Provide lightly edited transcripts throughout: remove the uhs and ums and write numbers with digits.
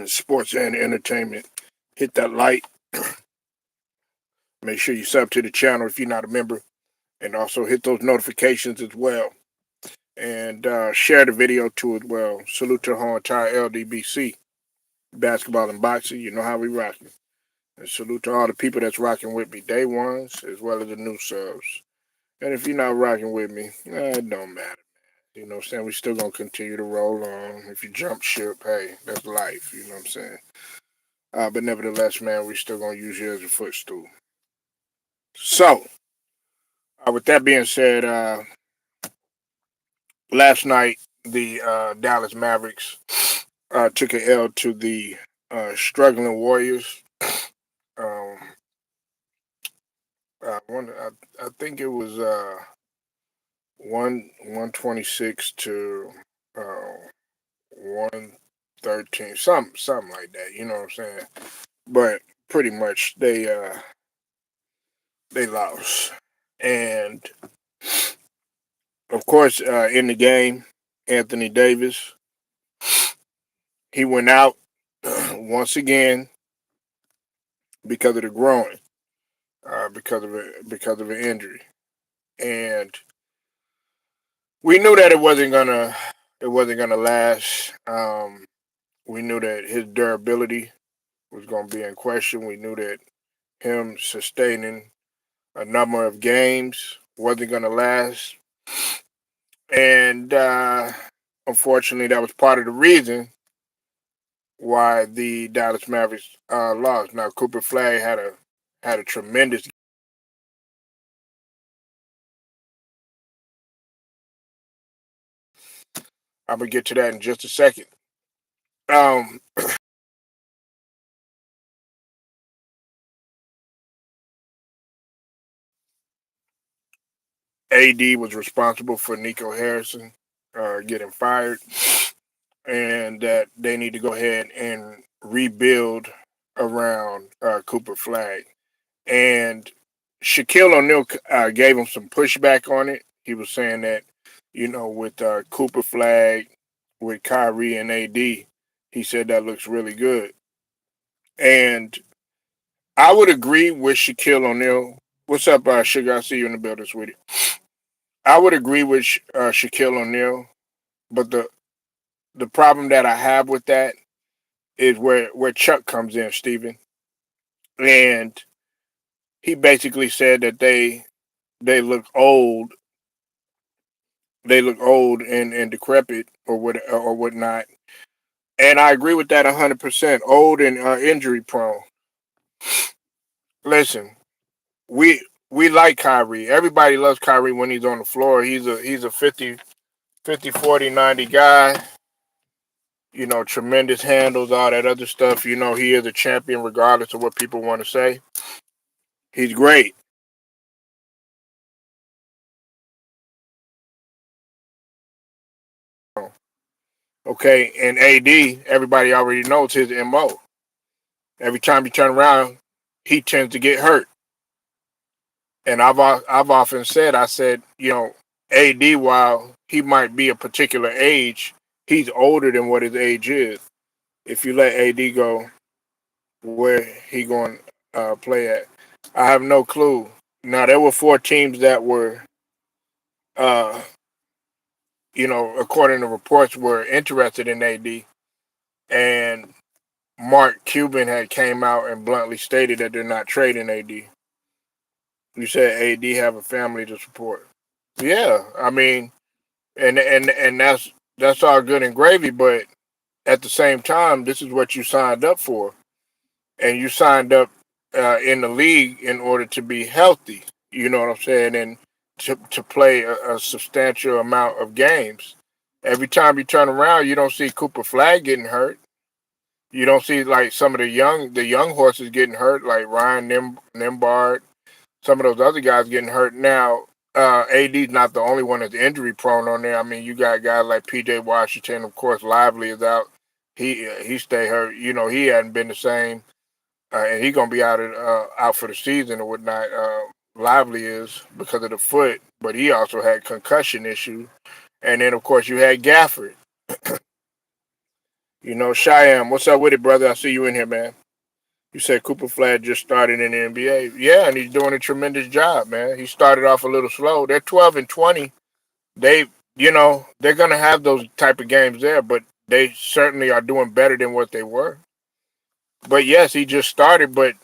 sports and entertainment. Hit that like. Make sure you sub to the channel if you're not a member, and also hit those notifications as well. And share the video too as well. Salute to the whole entire LDBC, basketball and boxing. You know how we rocking. And salute to all the people that's rocking with me, day ones as well as the new subs. And if you're not rocking with me, it don't matter. You know what I'm saying? We still gonna continue to roll on. If you jump ship, hey, that's life. You know what I'm saying? But nevertheless, man, we still gonna use you as a footstool. So, with that being said, last night the Dallas Mavericks took an L to the struggling Warriors. Um, I think it was 126 to 113, something like that. You know what I'm saying? But pretty much they lost, and of course in the game, Anthony Davis he went out once again because of the groin, because of an injury, and we knew that it wasn't gonna last. We knew that his durability was gonna be in question. We knew that him sustaining a number of games wasn't gonna last, and unfortunately, that was part of the reason why the Dallas Mavericks lost. Now, Cooper Flag had a tremendous. I'm gonna get to that in just a second. Um, AD was responsible for Nico Harrison getting fired, and that they need to go ahead and rebuild around Cooper Flag. And Shaquille O'Neal gave him some pushback on it. He was saying that, with Cooper Flag, with Kyrie and AD, he said that looks really good. And I would agree with Shaquille O'Neal. What's up, Sugar? I see you in the building, sweetie. I would agree with Shaquille O'Neal, but the problem that I have with that is where Chuck comes in, Stephen, and he basically said that they look old, they look old and decrepit or whatnot, and I agree with that 100%. Old and injury prone. Listen, we we like Kyrie. Everybody loves Kyrie when he's on the floor. He's a 50, 40, 90 guy. Tremendous handles, all that other stuff. He is a champion regardless of what people want to say. He's great. Okay, and AD, everybody already knows his MO. Every time you turn around, he tends to get hurt. And I've often said, I said, AD, while he might be a particular age, he's older than what his age is. If you let AD go, where he going to play at? I have no clue. Now there were four teams that were, uh, according to reports, were interested in AD, and Mark Cuban had came out and bluntly stated that they're not trading AD. You said AD have a family to support. Yeah, I mean, and that's all good and gravy, but at the same time, this is what you signed up for, and you signed up in the league in order to be healthy. You know what I'm saying, and to play a substantial amount of games. Every time you turn around, you don't see Cooper Flag getting hurt. You don't see like some of the young horses getting hurt, like Ryan Nimbard, some of those other guys getting hurt. Now, AD's not the only one that's injury prone on there. I mean, you got guys like PJ Washington, of course. Lively is out. He stay hurt. He hadn't been the same, and he gonna be out for the season or whatnot. Lively is because of the foot, but he also had concussion issues. And then, of course, you had Gafford. You know, Cheyenne, what's up with it, brother? I see you in here, man. You said Cooper Flag just started in the NBA. Yeah, and he's doing a tremendous job, man. He started off a little slow. They're 12-20. They, they're gonna have those type of games there, but they certainly are doing better than what they were. But yes, he just started, but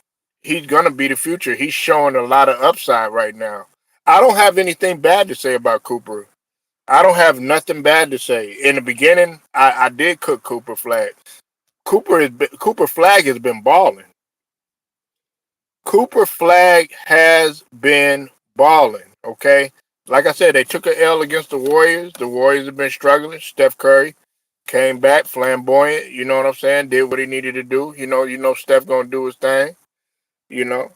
he's gonna be the future. He's showing a lot of upside right now. I don't have anything bad to say about Cooper. I don't have nothing bad to say. In the beginning, I did cook Cooper Flag. Cooper Flag has been balling. Cooper Flag has been balling. Okay, like I said, they took an L against the Warriors. The Warriors have been struggling. Steph Curry came back flamboyant. You know what I'm saying? Did what he needed to do. Steph gonna do his thing. You know,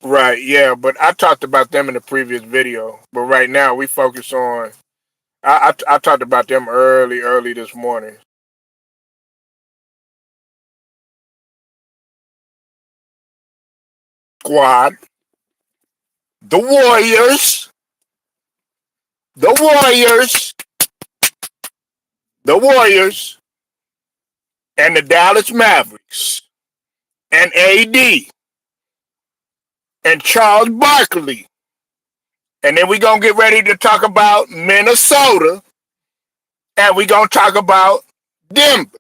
right? Yeah, but I talked about them in the previous video. But right now we focus on. I talked about them early this morning. Squad, the Warriors, the Warriors, the Warriors, and the Dallas Mavericks, and AD, and Charles Barkley. And then we're going to get ready to talk about Minnesota, and we're going to talk about Denver.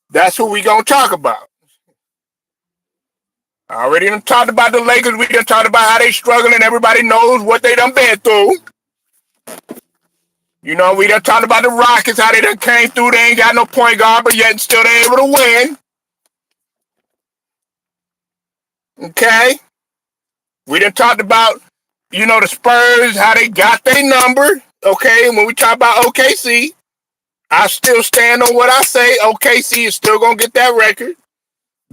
That's who we're going to talk about. I already done talked about the Lakers. We done talked about how they struggling, and everybody knows what they done been through. We done talked about the Rockets, how they done came through. They ain't got no point guard, but yet still they able to win. Okay? We done talked about, the Spurs, how they got their number. Okay? When we talk about OKC, I still stand on what I say. OKC is still going to get that record.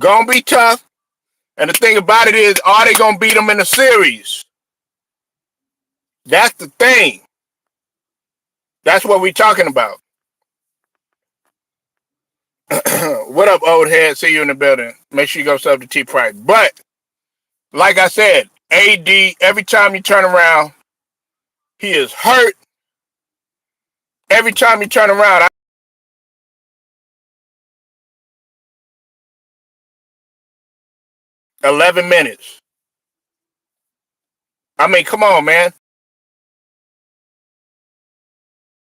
Going to be tough. And the thing about it is, are they going to beat them in the series? That's the thing. That's what we talking about. What up, old head? See you in the building. Make sure you go sub to T Price. But, like I said, AD, every time you turn around, he is hurt. Every time you turn around, 11 minutes. I mean, come on, man.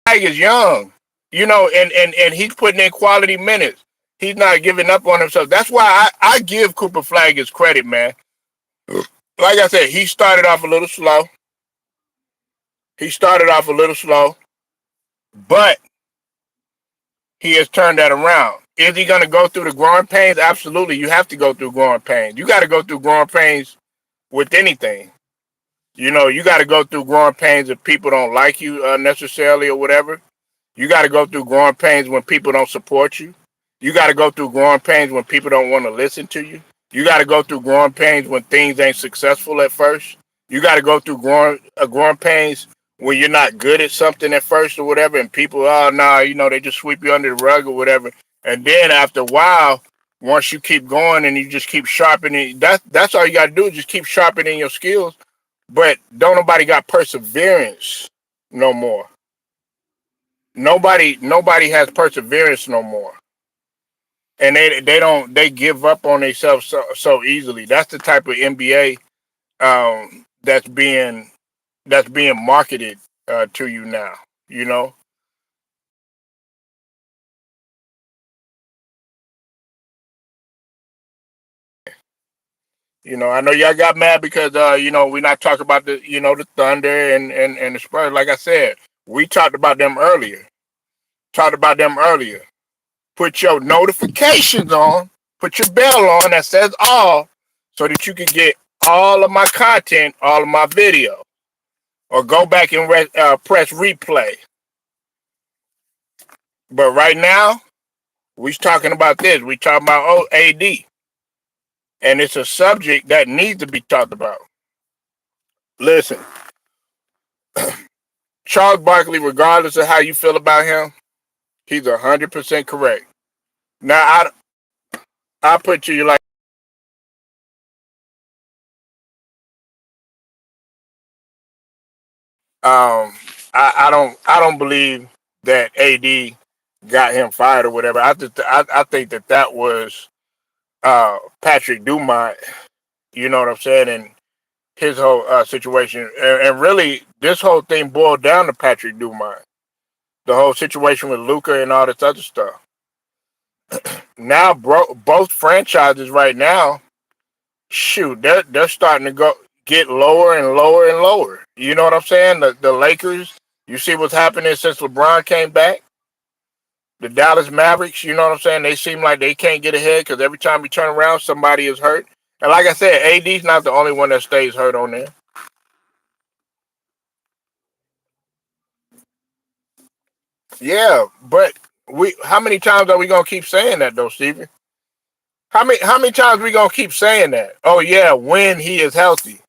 Flag is young, and he's putting in quality minutes. He's not giving up on himself. That's why I give Cooper Flag his credit, man. Like I said, he started off a little slow. He started off a little slow, but he has turned that around. Is he going to go through the growing pains? Absolutely. You have to go through growing pains. You got to go through growing pains with anything. You got to go through growing pains if people don't like you necessarily or whatever. You got to go through growing pains when people don't support you. You got to go through growing pains when people don't want to listen to you. You got to go through growing pains when things ain't successful at first. You got to go through growing pains when you're not good at something at first or whatever, and people, oh, nah, they just sweep you under the rug or whatever. And then after a while, once you keep going and you just keep sharpening, that's all you got to do is just keep sharpening your skills. But don't nobody got perseverance no more. Nobody has perseverance no more, and they give up on themselves so easily. That's the type of NBA that's being marketed to you now. You know, I know y'all got mad because we're not talking about the Thunder and the Spurs. Like I said, we talked about them earlier. Talked about them earlier. Put your notifications on, put your bell on that says all, so that you can get all of my content, all of my video, or go back and press replay. But right now, we talking about this. We talking about AD, and it's a subject that needs to be talked about. Listen, Charles Barkley, regardless of how you feel about him, he's 100% correct. Now, I put to you like. I don't believe that AD got him fired or whatever. I think that was Patrick Dumont. You know what I'm saying? And his whole situation, and really this whole thing boiled down to Patrick Dumont. The whole situation with Luka and all this other stuff. Now, both franchises right now, shoot, they're starting to get lower and lower and lower. You know what I'm saying? The Lakers, you see what's happening since LeBron came back. The Dallas Mavericks, you know what I'm saying? They seem like they can't get ahead because every time you turn around, somebody is hurt. And like I said, AD's not the only one that stays hurt on there. Yeah, but how many times are we gonna keep saying that though, Steven? How many times we gonna keep saying that? Oh yeah, when he is healthy.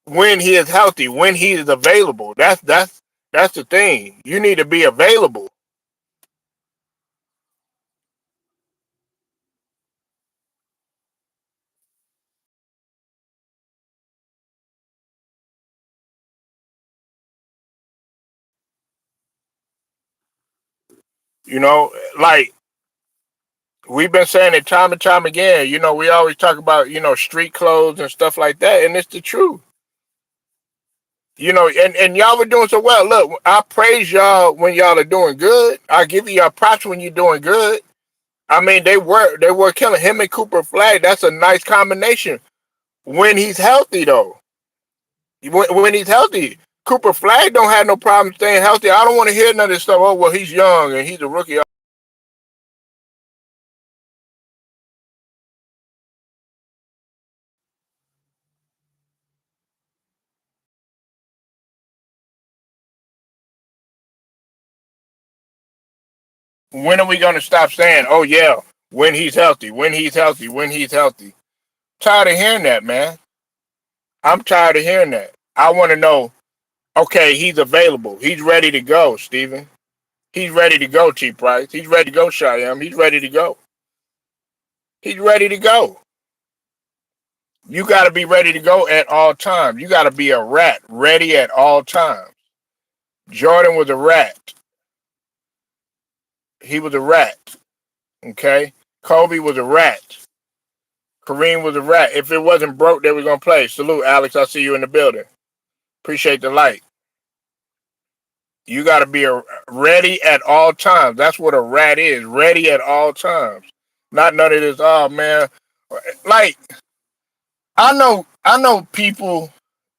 When he is healthy, when he is available. That's the thing. You need to be available. You know, like we've been saying it time and time again. You know, we always talk about, street clothes and stuff like that, and it's the truth. And y'all were doing so well. Look, I praise y'all when y'all are doing good. I give you your props when you're doing good. I mean, they were killing him and Cooper Flag. That's a nice combination. When he's healthy, though, when he's healthy, Cooper Flag don't have no problem staying healthy. I don't want to hear none of this stuff. Oh well, he's young and he's a rookie. When are we going to stop saying, "Oh yeah, when he's healthy, when he's healthy, when he's healthy"? Tired of hearing that, man. I'm tired of hearing that. I want to know. Okay, he's available. He's ready to go, Steven. He's ready to go, T Price. He's ready to go, Shyam. He's ready to go. He's ready to go. You got to be ready to go at all times. You got to be a rat, ready at all times. Jordan was a rat. He was a rat. Okay. Kobe was a rat. Kareem was a rat. If it wasn't broke, they were gonna play. Salute, Alex. I see you in the building. Appreciate the light. You got to be ready at all times. That's what a rat is. Ready at all times. Not none of this. Oh man, like I know people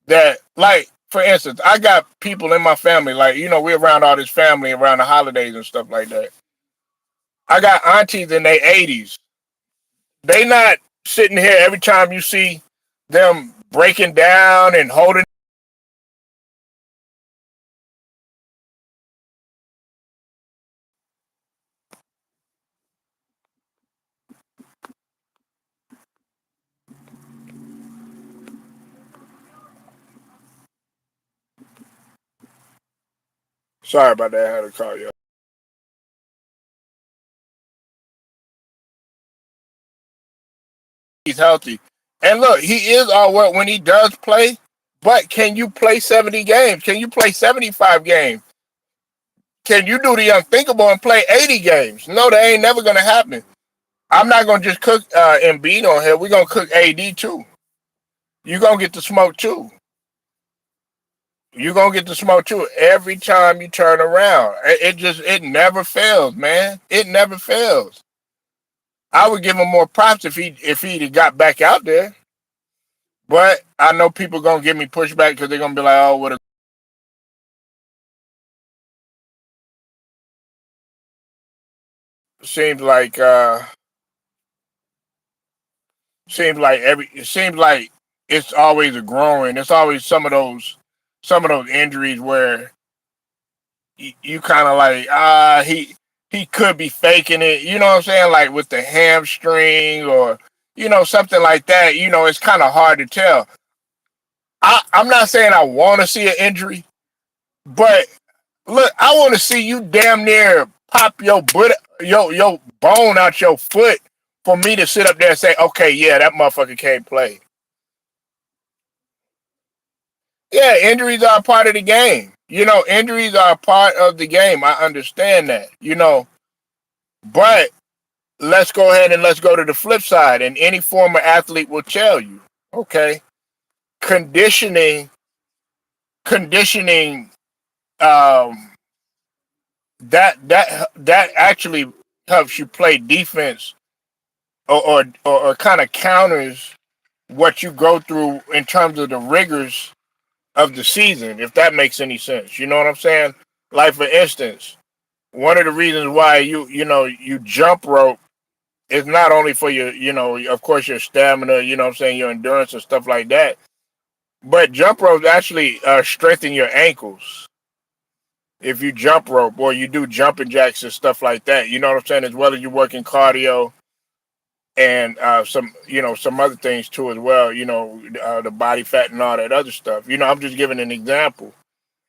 that, like, for instance, I got people in my family, like, we're around all this family around the holidays and stuff like that. I got aunties in their 80s. They not sitting here every time you see them breaking down and holding. Sorry about that. I had to call you. He's healthy, and look, he is all well when he does play. But can you play 70 games? Can you play 75 games? Can you do the unthinkable and play 80 games? No, that ain't never gonna happen. I'm not gonna just cook Embiid on here. We're gonna cook AD too. You're gonna get the smoke too. You're gonna get the smoke too every time you turn around. It never fails, man. It never fails. I would give him more props if he got back out there. But I know people gonna give me pushback because they're gonna be like, "Oh, what a seems like seems like every it seems like it's always a growing. It's always some of those injuries where you kind of like he could be faking it. You know what I'm saying? Like with the hamstring or something like that. It's kind of hard to tell. I'm not saying I want to see an injury, but look, I want to see you damn near pop your butt, your bone out your foot for me to sit up there and say, okay, yeah, that motherfucker can't play. Yeah, injuries are a part of the game. Injuries are a part of the game. I understand that, but let's go ahead and let's go to the flip side. And any former athlete will tell you, okay, conditioning, conditioning, um, that actually helps you play defense or kind of counters what you go through in terms of the rigors of the season, if that makes any sense. You know what I'm saying? Like for instance, one of the reasons why you jump rope is not only for your of course your stamina, what I'm saying, your endurance and stuff like that, but jump ropes actually strengthen your ankles if you jump rope or you do jumping jacks and stuff like that. You know what I'm saying? As well as you're working cardio and some other things too as well. The body fat and all that other stuff. I'm just giving an example.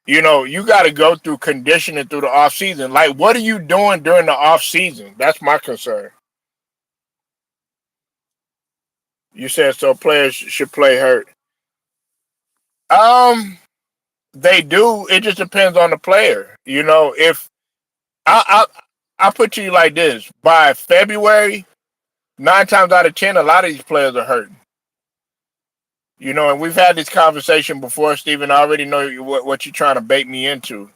You got to go through conditioning through the off season. Like, what are you doing during the off season? That's my concern. You said so players should play hurt. Um, they do. It just depends on the player. If I I put to you like this: by February, 9 times out of 10, a lot of these players are hurt. And we've had this conversation before, Stephen. I already know what you're trying to bait me into.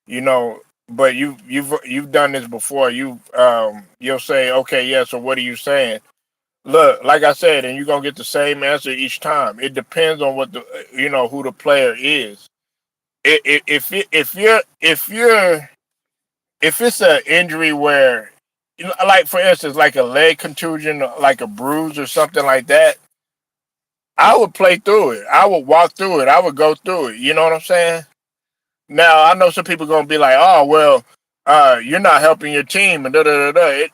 You know, but you've done this before. You'll say, okay, yeah. So what are you saying? Look, like I said, and you're gonna get the same answer each time. It depends on what the who the player is. If it's an injury where, like for instance, like a leg contusion, like a bruise or something like that, I would play through it. I would walk through it. I would go through it. You know what I'm saying? Now I know some people gonna be like, "Oh well, you're not helping your team," and da da da da.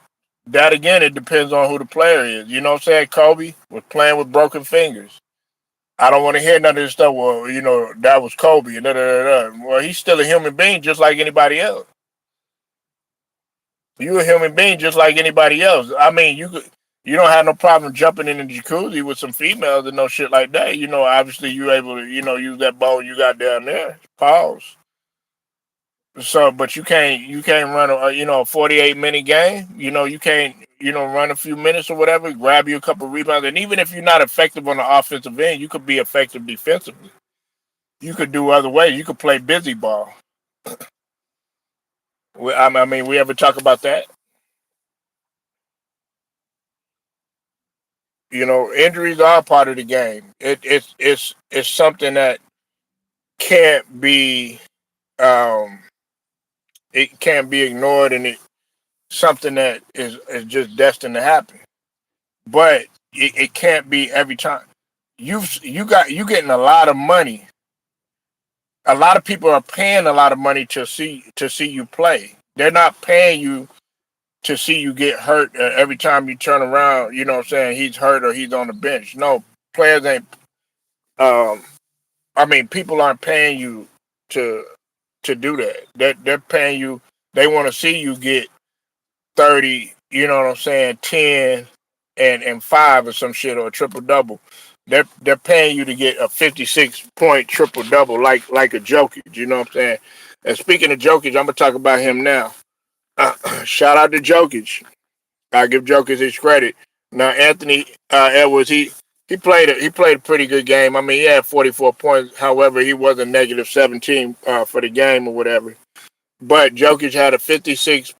That again, it depends on who the player is. You know what I'm saying? Kobe was playing with broken fingers. I don't want to hear none of this stuff. Well, that was Kobe and da da da da. Well, he's still a human being just like anybody else. You a human being just like anybody else. I mean, you don't have no problem jumping in the jacuzzi with some females and no shit like that. Obviously you able to use that bone you got down there. Pause. So, but you can't run a 48-minute game. You can't run a few minutes or whatever. Grab you a couple rebounds, and even if you're not effective on the offensive end, you could be effective defensively. You could do other ways. You could play busy ball. I mean, we ever talk about that? Injuries are part of the game. It's something that can't be um it can't be ignored, and it's something that is just destined to happen. But it can't be every time. You getting a lot of money. A lot of people are paying a lot of money to see you play. They're not paying you to see you get hurt every time you turn around. You know what I'm saying? He's hurt or he's on the bench. No, players ain't. Um, I mean, people aren't paying you to do that. They're paying you. They want to see you get 30. You know what I'm saying? 10 and 5 or some shit, or a triple double. They're paying you to get a 56-point triple double like a Jokic. You know what I'm saying? And speaking of Jokic, I'm gonna talk about him now. Shout out to Jokic. I give Jokic his credit. Now Anthony Edwards, he played a pretty good game. I mean, he had 44 points. However, he was a negative 17 for the game or whatever. But Jokic had a 56.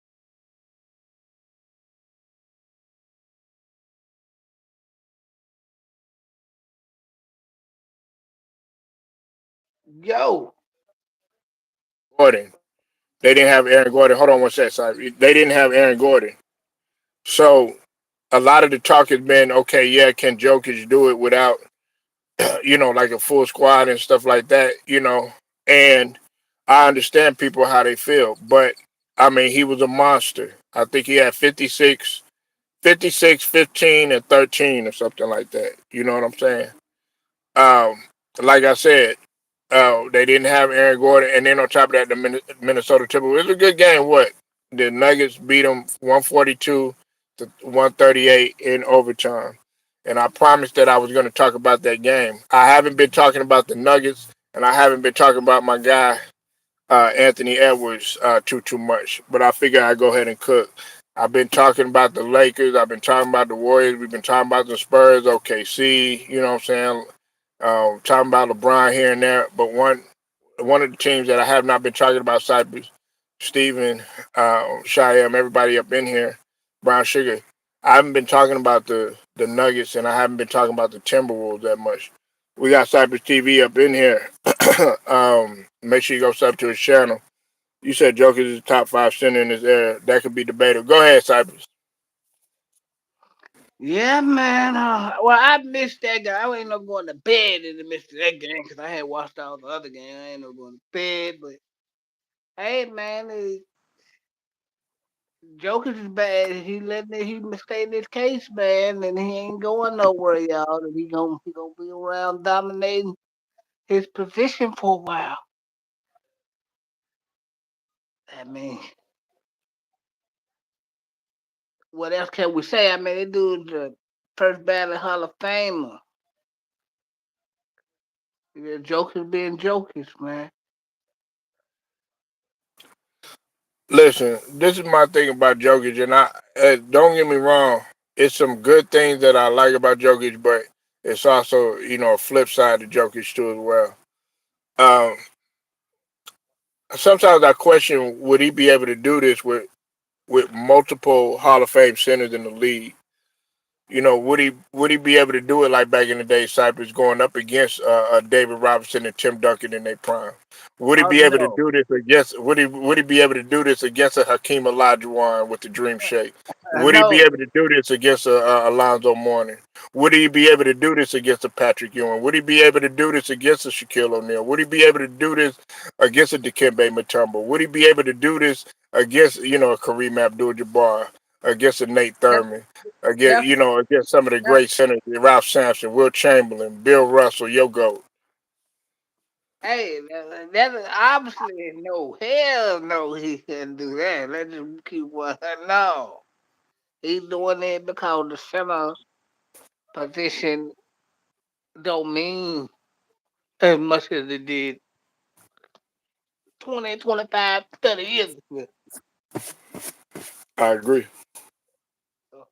Yo, Gordon. They didn't have Aaron Gordon. Hold on one sec. Sorry, they didn't have Aaron Gordon. So a lot of the talk has been, okay, yeah, can Jokic do it without like a full squad and stuff like that. And I understand people how they feel, but I mean, he was a monster. I think he had 56, 56, 15, and 13 or something like that. You know what I'm saying? Um, like I said, they didn't have Aaron Gordon, and then on top of that, the Minnesota Timberwolves. It was a good game. What the Nuggets beat them 142 to 138 in overtime, and I promised that I was going to talk about that game. I haven't been talking about the Nuggets, and I haven't been talking about my guy. Anthony Edwards too much. But I figure I go ahead and cook. I've been talking about the Lakers. I've been talking about the Warriors. We've been talking about the Spurs, OKC. You know what I'm saying? Talking about LeBron here and there. But one of the teams that I have not been talking about, Cypress, Steven, Shyam, everybody up in here, Brown Sugar. I haven't been talking about the Nuggets, and I haven't been talking about the Timberwolves that much. We got Cypress TV up in here. Make sure you go sub to his channel. You said Jokic is the top five center in this era. That could be debatable. Go ahead, Cypress. Yeah, man. Well, I missed that game. I ain't no going to bed and missed that game because I had watched all the other games. I ain't no going to bed, but hey, man, Jokic is bad. He stayed in his case, man, and he ain't going nowhere, y'all. And he gonna be around dominating his position for a while. I mean, what else can we say? I mean, this dude's the first ballot Hall of Famer. Yeah, Jokic being Jokic, man. Listen, this is my thing about Jokic, and I don't get me wrong. It's some good things that I like about Jokic, but it's also a flip side to Jokic too as well. Um, Sometimes I question would he be able to do this with multiple Hall of Fame centers in the league. Would he be able to do it like back in the day, Cypress going up against David Robinson and Tim Duncan in their prime? Would he Oh be able to no, do this against? Would he be able to do this against a Hakeem Olajuwon with the Dream Shake? Would he be no. able to do this against a Alonzo Mourning? Would he be able to do this against a Patrick Ewing? Would he be able to do this against a Shaquille O'Neal? Would he be able to do this against a Dikembe Mutombo? Would he be able to do this against a Kareem Abdul-Jabbar? Against a Nate That, Thurman? Against that's against some of the that. great centers, Ralph Sampson, Will Chamberlain, Bill Russell, Yo Goat. Hey, that is obviously no. Hell no, he couldn't do that. Let's just keep what. No, he's doing it because the center position don't mean as much as it did 20, 25, 30 years ago. I agree. So,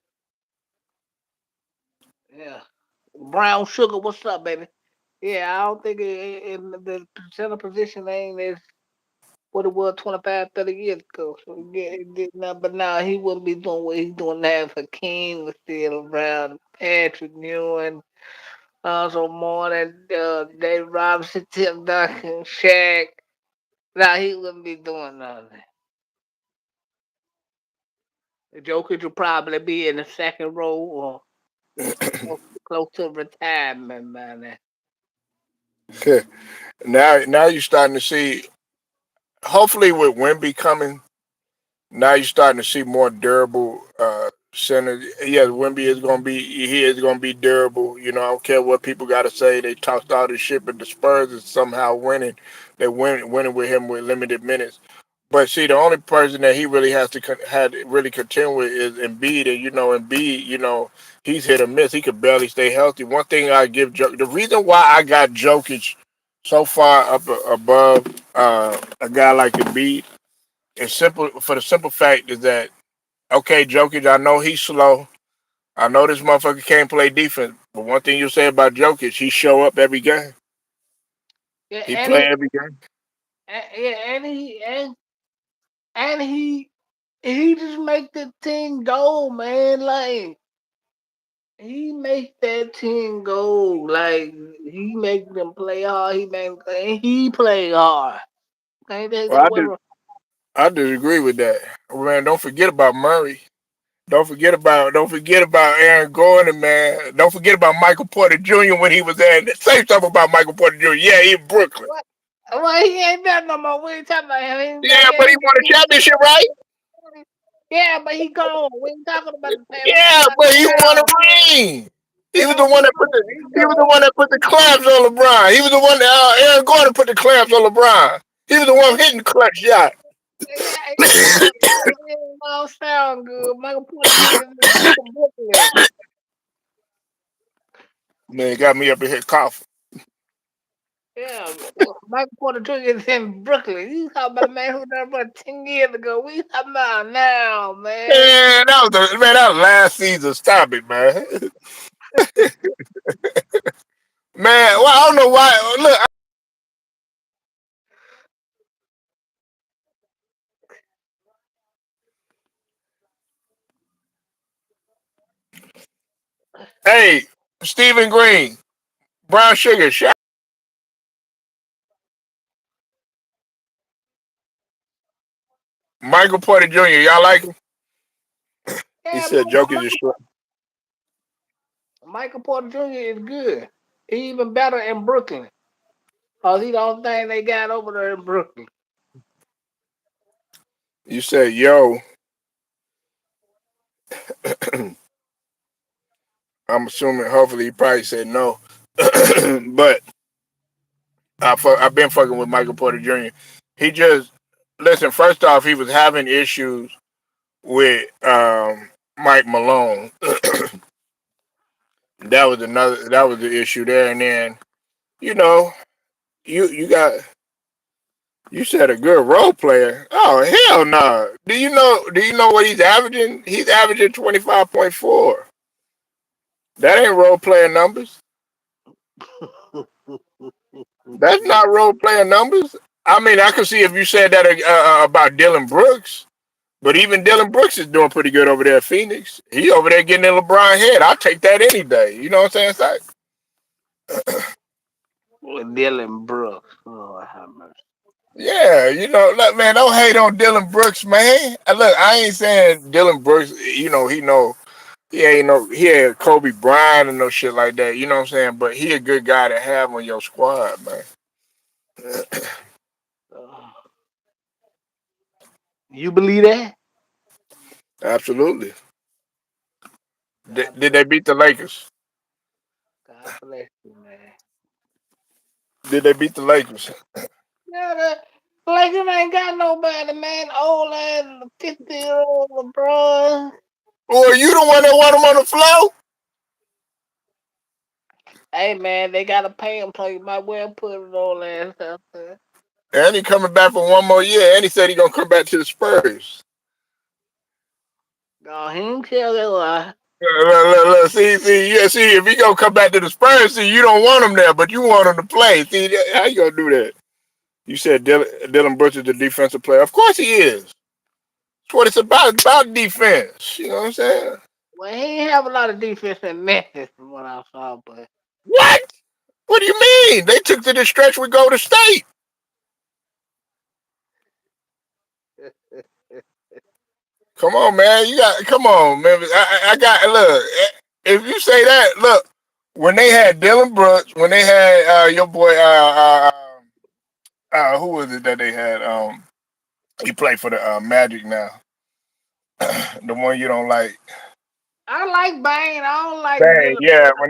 yeah. Brown sugar, what's up, baby? Yeah, I don't think in the center position ain't as what it was 25, 30 years ago. So yeah, it did not, but now he wouldn't be doing what he's doing now if Hakeem was still around. Patrick Ewing, also more than Dave Robinson, Tim Duncan, Shaq. Now he wouldn't be doing none of that. The Joker would probably be in the second row or close to retirement by now. Now you're starting to see. Hopefully, with Wimby coming, now you're starting to see more durable centers. Yes, Wimby is gonna be. He is gonna be durable. I don't care what people got to say. They talked all this shit, but the Spurs is somehow winning. They winning with him with limited minutes. But see, the only person that he really has to had really contend with is Embiid, and Embiid, he's hit or miss. He could barely stay healthy. One thing I give the reason why I got Jokic so far up above a guy like Embiid is simple for the simple fact is that okay, Jokic, I know he's slow. I know this motherfucker can't play defense, but one thing you say about Jokic, he show up every game. Yeah, He play every game. yeah, and he just make the team go, man. Like he make that team go. Like he make them play hard. He play hard. Can't take Well, that away from. I disagree with that. Man, don't forget about Murray. Don't forget about Aaron Gordon, man. Don't forget about Michael Porter Jr. when he was there. Say something about Michael Porter Jr. Yeah, he in Brooklyn. What? Well, he ain't there no more. We ain't talking about him. He, Yeah, but he won a championship, right? yeah, but he gone. We ain't talking about the past. We talking Yeah, about but he won a now. ring. He He was the don't one that put know. the He he was the one gone. that put the clamps on LeBron. He was the one that Aaron Gordon put the clamps on LeBron. He was the one hitting the clutch shot. Yeah, it don't sound good. Michael Porter Jr. is from Brooklyn. Man, got me up in here coughing. Yeah, Michael Porter Jr. is in Brooklyn. You talking about a man who done about 10 years ago. We talking about now, man. Man, that was last season. Stop it, man. Man, well, I don't know why. Look, hey, Stephen Green, Brown Sugar, Michael Porter Jr. Y'all like him? He Yeah, said Jokic is short. Michael Porter Jr. is good. He even better in Brooklyn. Cause he the only thing they got over there in Brooklyn. You said, yo, I'm assuming, hopefully, he probably said no. But I've been fucking with Michael Porter Jr. He just, listen, first off, he was having issues with Mike Malone. That was the issue there. And then, you know, you got, you said a good role player. Oh, hell no. Do you know what he's averaging? He's averaging 25.4. That ain't role player numbers. That's not role player numbers. I mean, I could see if you said that about Dylan Brooks, but even Dylan Brooks is doing pretty good over there at Phoenix. He over there getting in LeBron head. I'll take that any day. You know what I'm saying? It's With Dylan Brooks. Oh, have mercy. yeah, look, man, don't hate on Dylan Brooks, man. Look, I ain't saying Dylan Brooks, he had Kobe Bryant and no shit like that. You know what I'm saying? But he a good guy to have on your squad, man. Uh, you believe that? Absolutely. God Did bless. they beat the Lakers? God bless you, man. Did they beat the Lakers? Yeah, the Lakers ain't got nobody, man. Old ass 50-year-old LeBron. Or you the one that want him on the floor? Hey, man, they gotta pay him, so you might well put his old ass out there. And he coming back for one more year, and he said he gonna come back to the Spurs. No, he ain't tell that lie. Look, see, if he gonna come back to the Spurs, see, you don't want him there, but you want him to play. See, how you gonna do that? You said Dylan Brooks is the defensive player. Of course he is. That's what it's about. It's about defense. You know what I'm saying? Well, he ain't have a lot of defense in Memphis from what I saw, but What? What do you mean? They took to the stretch with Golden State. Come on, man. Come on, man. I got look. If you say that, look, when they had Dylan Brooks, when they had your boy, who was it that they had? He played for the Magic now. The one you don't like. I like Bane. I don't like Bang, Dylan. yeah. When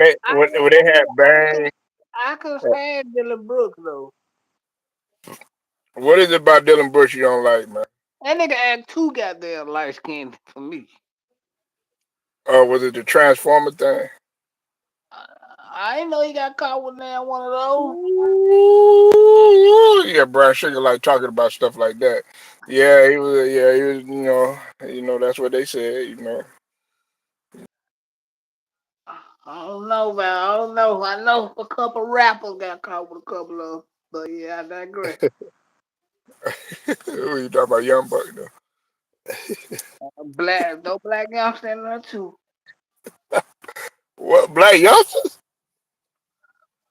they had Bang, I could stand Dylan Brooks though. what is it about Dylan Brooks you don't like, man? That nigga act too goddamn light skinned for me. Oh, was it the Transformer thing? I didn't know he got caught with now one of those. Ooh, yeah, Brian Sugar like talking about stuff like that. Yeah, he was. Yeah, he was. That's what they said. I don't know, man. I don't know. I know a couple rappers got caught with a couple of, but yeah, I digress. Who you talking about, Young Buck? Though? Black, no black youngster in there too. What Black youngsters?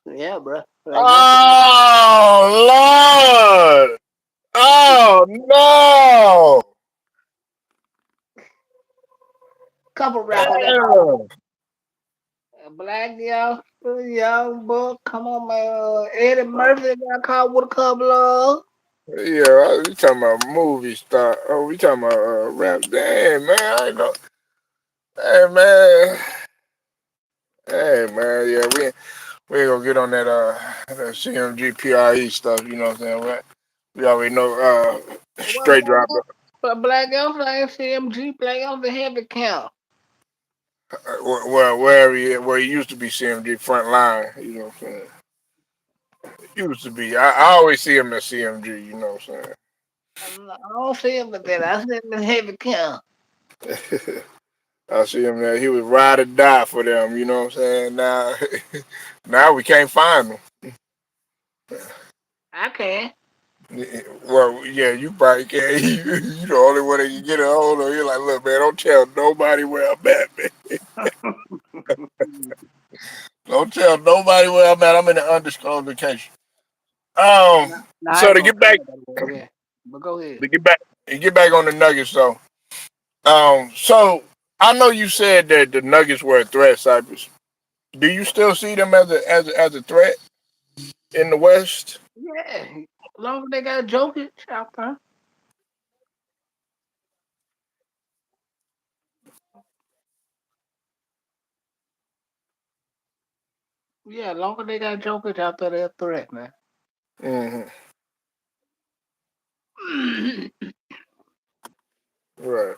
Yeah, bro. Black youngster. Oh Lord! Oh no! Couple rappers got caught. Damn. Black youngster, young buck. Come on, man. Eddie Murphy got caught with a couple of. Yeah, we talking about movie star. Oh, we talking about rap. Damn, man, I know. Hey, man. Hey, man. Yeah, we ain't gonna get on that CMG PRE stuff. You know what I'm saying? Right? We already know What straight drop. but black youngster ain't CMG. Black youngster heavy count. Well, where he used to be CMG front line. You know what I'm saying? Used to be. I always see him at CMG. You know what I'm I don't see him with that. I see him in heavy count. saying? I see him there. He was ride or die for them. You know what I'm saying? Now, now we can't find him. I can. Well, yeah, you probably can. You the only one that can get a hold of. You're like, look, man, don't tell nobody where I'm at, man. Don't tell nobody where I'm at. I'm in an undisclosed location. Um, Nah, I so ain't to gonna get say back, it that way. Yeah, but go ahead. to get back, to get back on the Nuggets, though. So I know you said that the Nuggets were a threat, Cypress. Do you still see them as a threat in the West? Yeah, as long as they got Jokic out there. Yeah, as long as they got Jokic out there, they're a threat, man. Hmm. Right.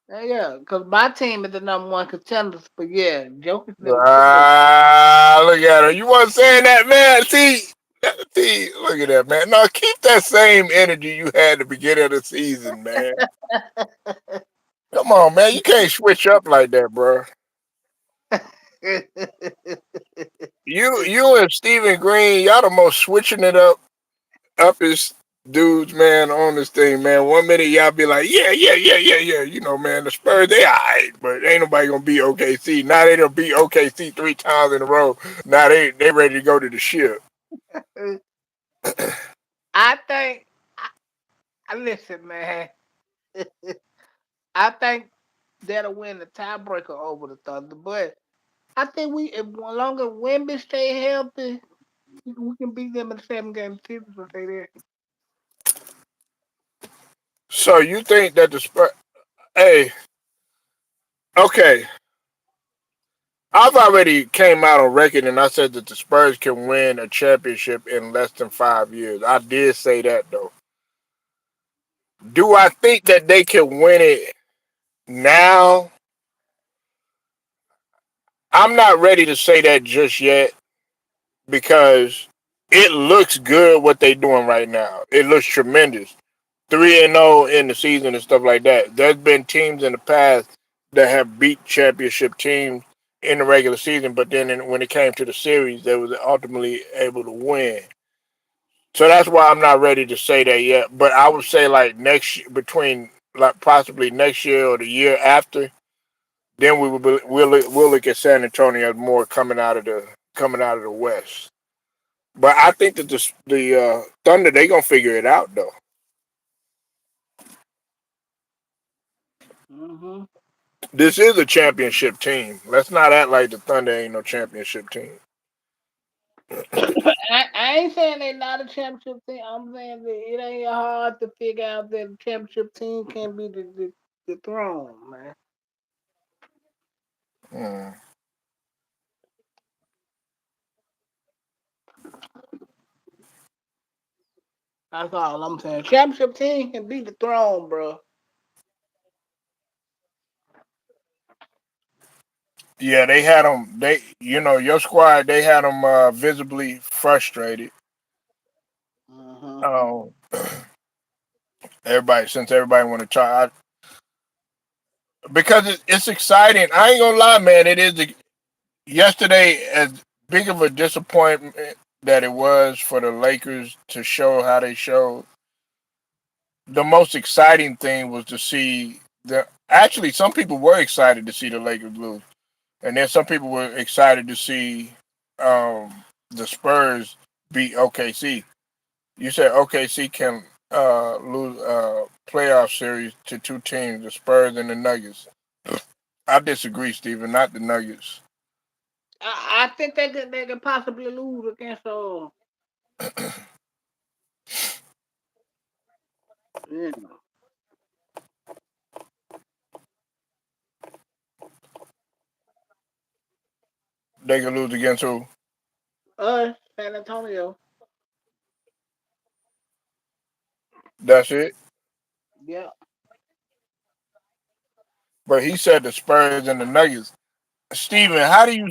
Yeah, because my team is the number one contenders. But yeah, Jokic them killers. Ah, look at her. You weren't saying that, man. See, look at that, man. No, keep that same energy you had at the beginning of the season, man. Come on, man. You can't switch up like that, bro. You and Stephen Green, y'all the most switching it up as dudes, man, on this thing, man. One minute y'all be like, yeah, yeah, yeah, yeah, yeah. You know, man, the Spurs, they alright, but ain't nobody gonna beat OKC. Now they done beat OKC 3 times in a row. Now they ready to go to the ship. I think. Listen, man. I think that'll win the tiebreaker over the Thunder. But I think if longer Wemby stay healthy, we can beat them in the 7 game series if they there. So you think that the Spurs, hey, okay. I've already came out on record and I said that the Spurs can win a championship in less than 5 years. I did say that though. Do I think that they can win it now? I'm not ready to say that just yet because it looks good what they're doing right now. It looks tremendous. 3-0 in the season and stuff like that. There's been teams in the past that have beat championship teams in the regular season, but then when it came to the series, they was ultimately able to win. So that's why I'm not ready to say that yet. But I would say like between like possibly next year or the year after, then we'll look at San Antonio as more coming out of the West. But I think that the Thunder they gonna figure it out though. Hmm This is a championship team. Let's not act like the Thunder ain't no championship team. I ain't saying they not a championship team. I'm saying that it ain't hard to figure out that the championship team can be the throne, man. Mm. That's all I'm saying. Championship team can be the throne, bro. Yeah, they had them. Your squad. They had them visibly frustrated. Hmm Um, everybody want to try because it's exciting. I ain't gonna lie, man. It is yesterday as big of a disappointment that it was for the Lakers to show how they showed. The most exciting thing was to see the. Actually, some people were excited to see the Lakers lose, and then some people were excited to see the Spurs beat OKC. You said OKC can lose a playoff series to two teams, the Spurs and the Nuggets. I disagree, Steven, not the Nuggets. I think they could possibly lose against you know, They can lose against who? San Antonio. That's it. Yeah. But he said the Spurs and the Nuggets. Steven, how do you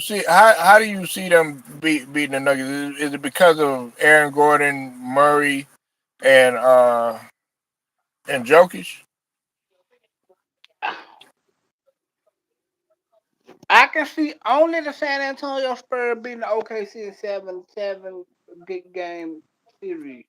see them beating the Nuggets? Is it because of Aaron Gordon, Murray, and Jokic? I can see only the San Antonio Spurs beating the OKC in 7-7 big game series.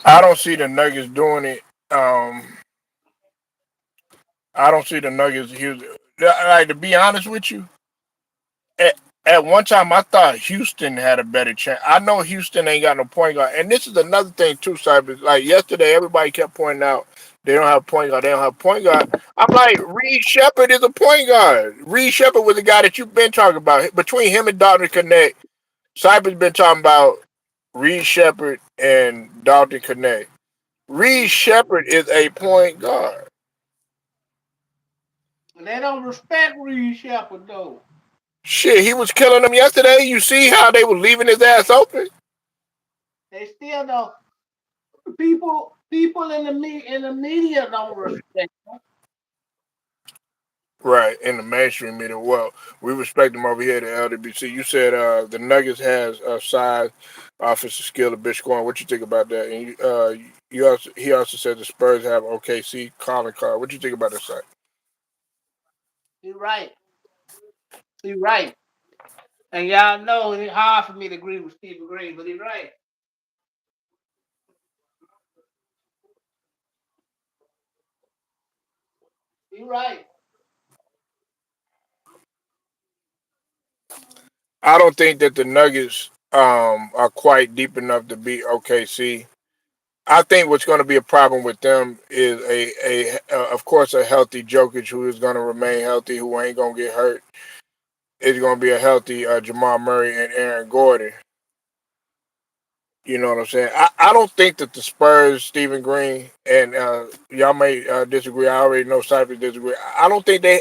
I don't see the Nuggets doing it. I don't see the Nuggets. Like, to be honest with you, at, at one time I thought Houston had a better chance. I know Houston ain't got no point guard, and this is another thing too, Cyber. Like yesterday, everybody kept pointing out they don't have a point guard. They don't have a point guard. I'm like, Reed Shepard is a point guard. Reed Shepard was the guy that you've been talking about. Between him and Dalton Connect, Cyber's been talking about Reed Shepard and Dalton Connect. Reed Shepard is a point guard. They don't respect Reed Shepard though. Shit, he was killing them yesterday. You see how they were leaving his ass open? They still don't. People in the media don't respect them. Right, in the mainstream media. Well, we respect them over here at the LWC. You said the Nuggets has size, offensive skill, a bit scoring. What you think about that? And he also said the Spurs have OKC calling card. What you think about that site? You're right. You're right. And y'all know it's hard for me to agree with Stephen Green, but he's right. He's right. I don't think that the Nuggets are quite deep enough to beat OKC. I think what's going to be a problem with them is of course a healthy Jokic who is going to remain healthy, who ain't going to get hurt. It's going to be a healthy Jamal Murray and Aaron Gordon. You know what I'm saying? I don't think that the Spurs, Stephen Green, and y'all may disagree. I already know Cypress disagree. I don't think they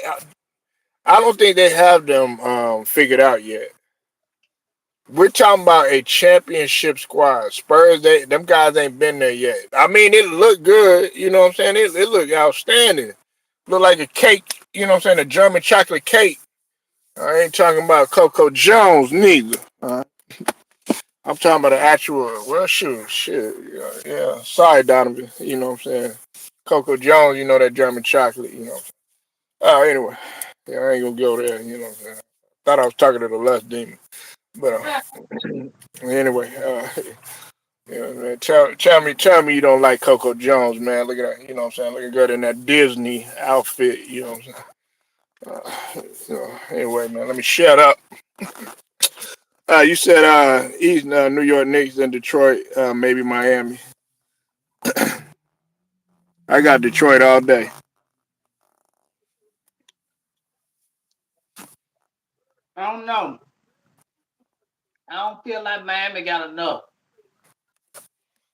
have them figured out yet. We're talking about a championship squad. Spurs, them guys ain't been there yet. I mean, it looked good. You know what I'm saying? It looked outstanding. Look like a cake. You know what I'm saying? A German chocolate cake. I ain't talking about Coco Jones neither. I'm talking about the actual. Well, shoot, shit. Yeah, yeah. Sorry, Donovan. You know what I'm saying? Coco Jones. You know that German chocolate. You know. Oh, anyway. Yeah, I ain't gonna go there. You know what I'm saying? Thought I was talking to the lust demon, but anyway. Yeah, man. Tell me you don't like Coco Jones, man. Look at that. You know what I'm saying? Look at good in that Disney outfit. You know what I'm saying? Anyway, man. Let me shut up. You said East New York Knicks and Detroit, maybe Miami. I got Detroit all day. I don't know. I don't feel like Miami got enough.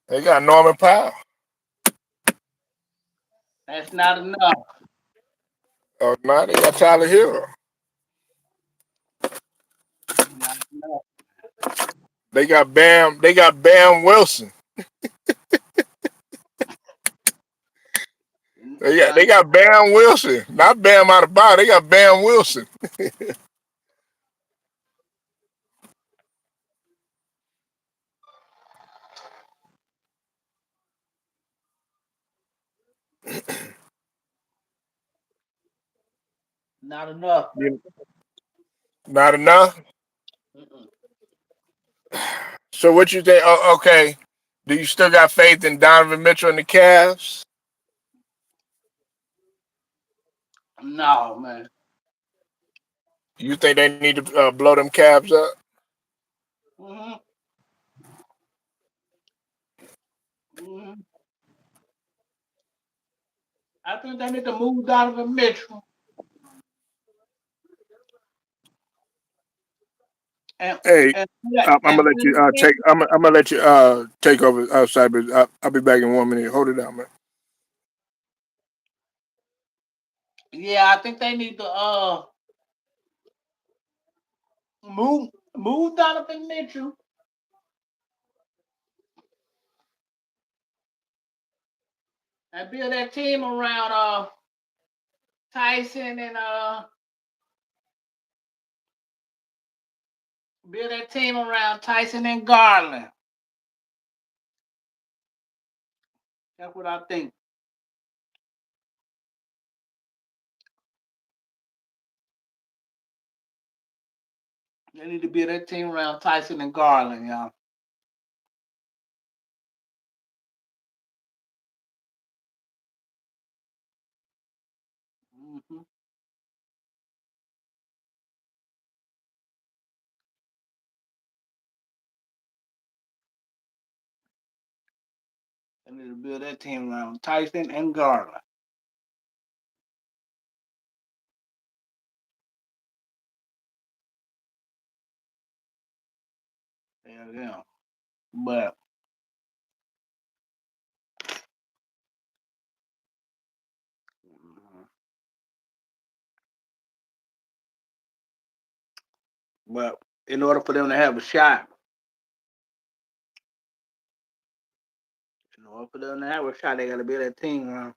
They got Norman Powell. That's not enough. Oh, no, they got Tyler Hero. Not enough. They got Bam. They got Bam Wilson. Not, They got Bam Wilson. Not Bam out of body. They got Bam Wilson. not enough. Not enough. Mm-mm. So what you think? Oh, okay. Do you still got faith in Donovan Mitchell and the Cavs? No, man. You think they need to blow them Cavs up? hmm hmm I think they need to move Donovan Mitchell and Hey, I'm and gonna let you take. I'm gonna let you take over outside, but I'll be back in 1 minute. Hold it down, man. yeah, I think they need to move. Move Donovan Mitchell. And build that team around Tyson and build that team around Tyson and Garland. That's what I think. They need to build that team around Tyson and Garland, y'all. Mm-hmm. They need to build that team around Tyson and Garland. Yeah. But but in order for them to have a shot, they gotta build that team around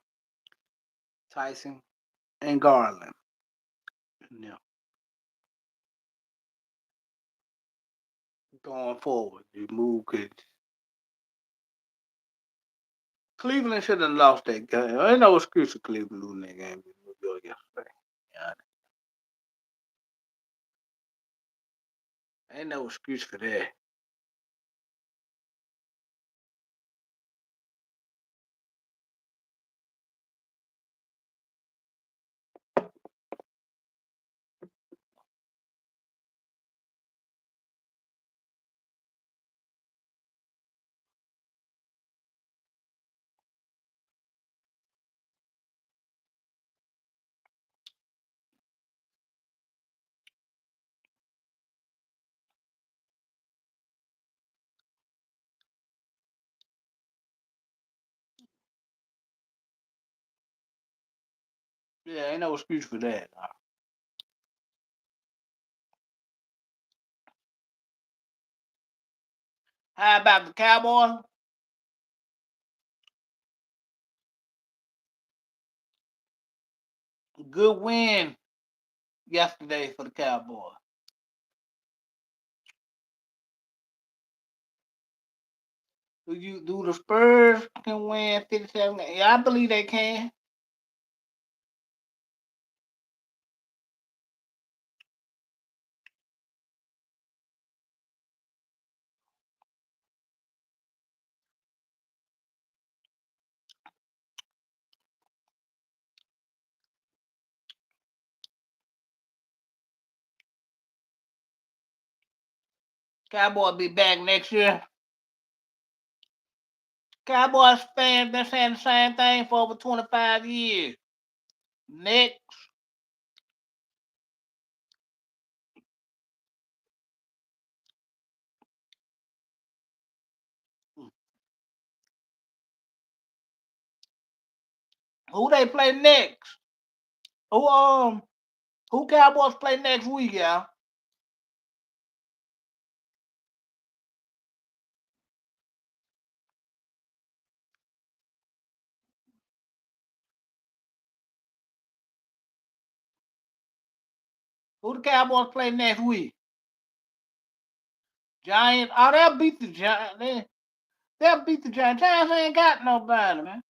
Tyson and Garland. Yeah. Going forward, you move because Cleveland should have lost that game. Ain't no excuse for Cleveland losing that game in New York yesterday. Yeah. Ain't no excuse for that. Yeah, ain't no excuse for that. How about the Cowboys? Good win yesterday for the Cowboys. Do the Spurs can win 57? Yeah, I believe they can. Cowboys be back next year. Cowboys fans been saying the same thing for over 25 years. Next, who they play next? Who who Cowboys play next week, y'all? Who the Cowboys play next week? Giants. Oh, they'll beat the Giants. They'll beat the Giants. Giants ain't got nobody, man.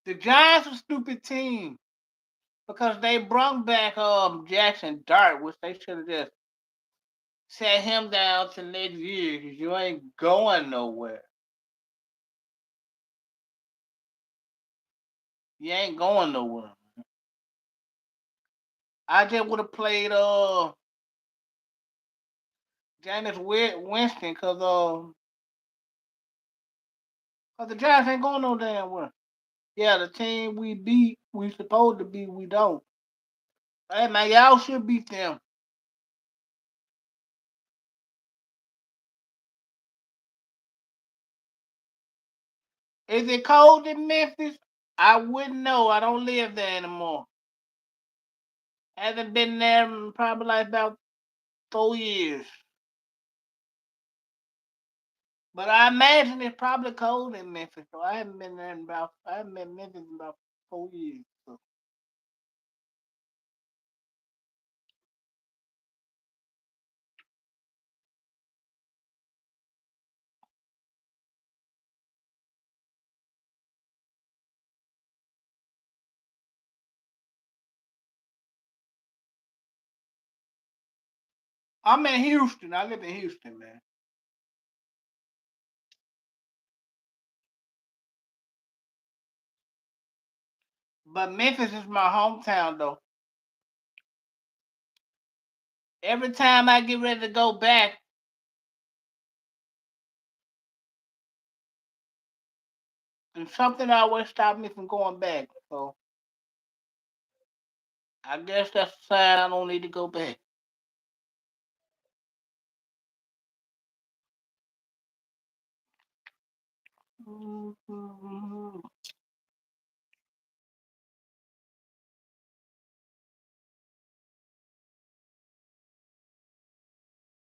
The Giants are a stupid team because they brung back Jackson Dart, which they should have just set him down to next year because you ain't going nowhere. You ain't going nowhere. I just would have played Jameis Winston cause the Giants ain't going no damn where. Yeah, the team we beat, we supposed to beat, we don't. Hey man, y'all should beat them. Is it cold in Memphis? I wouldn't know. I don't live there anymore. Haven't been there in probably like about 4 years. But I imagine it's probably cold in Memphis. So I haven't been in Memphis in about 4 years. So. I'm in Houston. I live in Houston, man. But Memphis is my hometown, though. Every time I get ready to go back, and something always stops me from going back. So I guess that's a sign I don't need to go back.